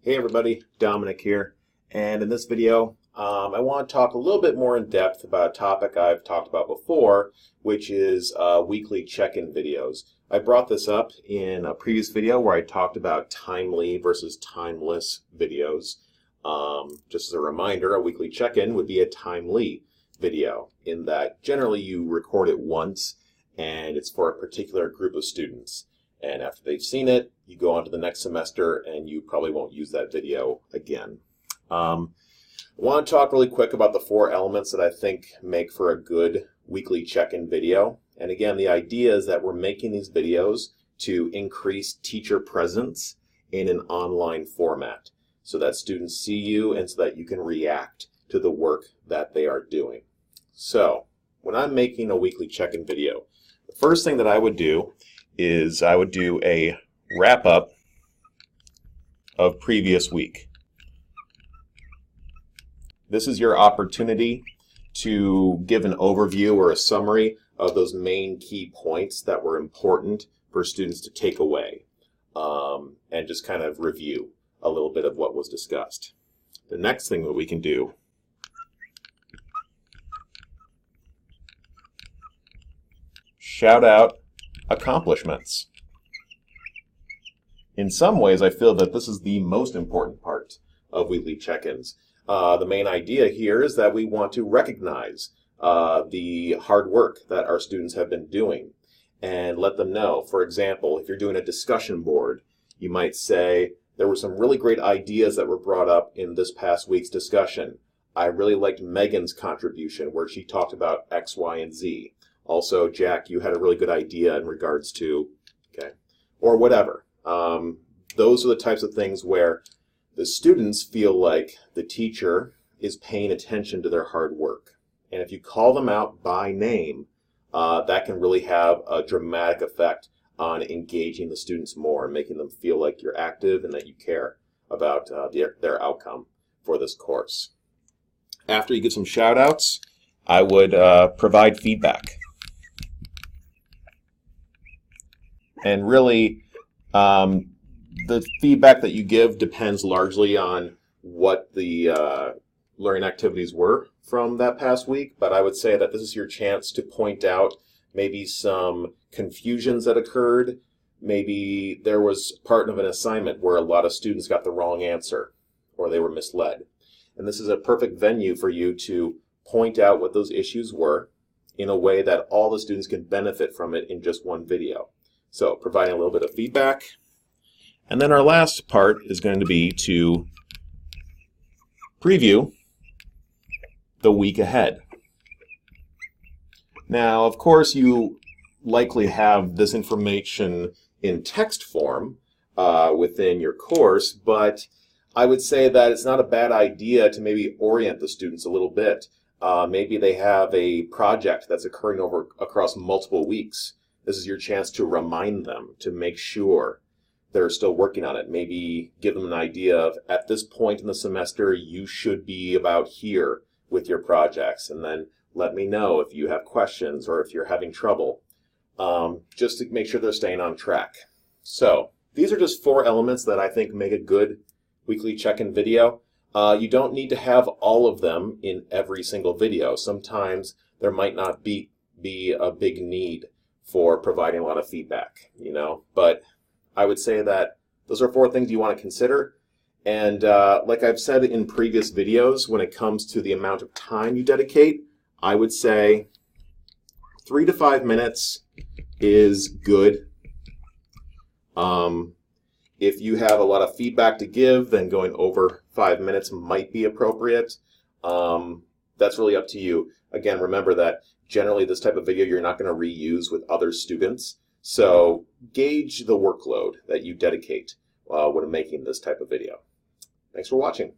Hey everybody, Dominic here, and in this video I want to talk a little bit more in depth about a topic I've talked about before, which is weekly check-in videos. I brought this up in a previous video where I talked about timely versus timeless videos. Just as a reminder, a weekly check-in would be a timely video in that generally you record it once and it's for a particular group of students. And after they've seen it, you go on to the next semester and you probably won't use that video again. I want to talk really quick about the 4 elements that I think make for a good weekly check-in video. And again, the idea is that we're making these videos to increase teacher presence in an online format so that students see you and so that you can react to the work that they are doing. So when I'm making a weekly check-in video, the first thing that I would do is I would do a wrap-up of previous week. This is your opportunity to give an overview or a summary of those main key points that were important for students to take away and just kind of review a little bit of what was discussed. The next thing that we can do shout out accomplishments. In some ways, I feel that this is the most important part of weekly check-ins. The main idea here is that we want to recognize the hard work that our students have been doing and let them know. For example, if you're doing a discussion board, you might say, there were some really great ideas that were brought up in this past week's discussion. I really liked Megan's contribution where she talked about X, Y, and Z. Also, Jack, you had a really good idea in regards to, or whatever. Those are the types of things where the students feel like the teacher is paying attention to their hard work. And if you call them out by name, that can really have a dramatic effect on engaging the students more and making them feel like you're active and that you care about their outcome for this course. After you give some shout outs, I would provide feedback. And really, the feedback that you give depends largely on what the learning activities were from that past week, but I would say that this is your chance to point out maybe some confusions that occurred. Maybe there was part of an assignment where a lot of students got the wrong answer or they were misled. And this is a perfect venue for you to point out what those issues were in a way that all the students can benefit from it in just one video. So providing a little bit of feedback. And then our last part is going to be to preview the week ahead. Now, of course, you likely have this information in text form within your course, but I would say that it's not a bad idea to maybe orient the students a little bit. Maybe they have a project that's occurring across multiple weeks. This is your chance to remind them, to make sure they're still working on it. Maybe give them an idea of, at this point in the semester, you should be about here with your projects. And then let me know if you have questions or if you're having trouble, just to make sure they're staying on track. So these are just 4 elements that I think make a good weekly check-in video. You don't need to have all of them in every single video. Sometimes there might not be a big need for providing a lot of feedback, but I would say that those are 4 things you want to consider. And like I've said in previous videos, when it comes to the amount of time you dedicate, I would say 3 to 5 minutes is good. If you have a lot of feedback to give, then going over 5 minutes might be appropriate. That's really up to you. Again, remember that generally this type of video you're not going to reuse with other students. So gauge the workload that you dedicate when making this type of video. Thanks for watching.